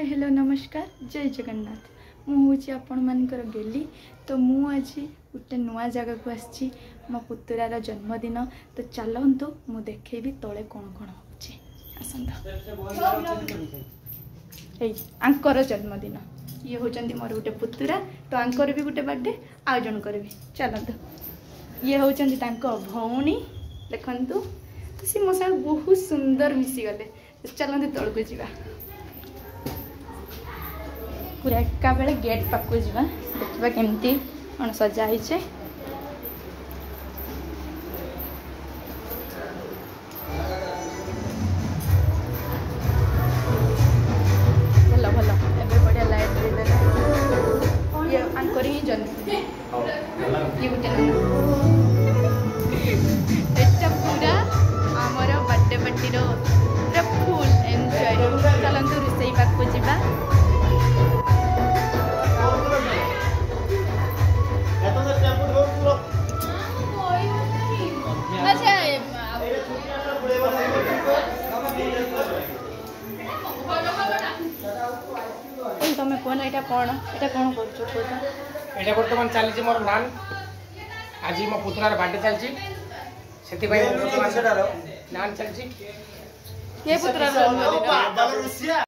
hello नमस्कार जय जगन्नाथ मुझे आपण मानकर गेली तो मु आज गोटे नुआ जगह को आसी मो पुतुरार जन्मदिन तो चलतु मु देखेबी तले कौन कौन आंकर जन्मदिन ये होचंदी मोर गोटे पुतुरा तो आंकर भी गोटे बर्थडे आउ जनकर भी चलतु ये होचंदी तांको भौणी देखंतु तो सी मो साथ बहुत सुंदर मिसी गले चलते तौल को जीवा पूरा एका बेले गेट पाक जा देखा केमती कौन सजाई भल भल एबे बढ़िया लाइट ये आंकर ही जन्म ये गोटे एटा पूरा आमर बर्थडे पार्टी पूरा फुल एंजॉय चलतु रोसई पाक जा तुम कौन यहाँ कौन कर बर्तमान चली मोर नान आज मो पुतुरार बर्थडे चलती से नान चलती पुतुरार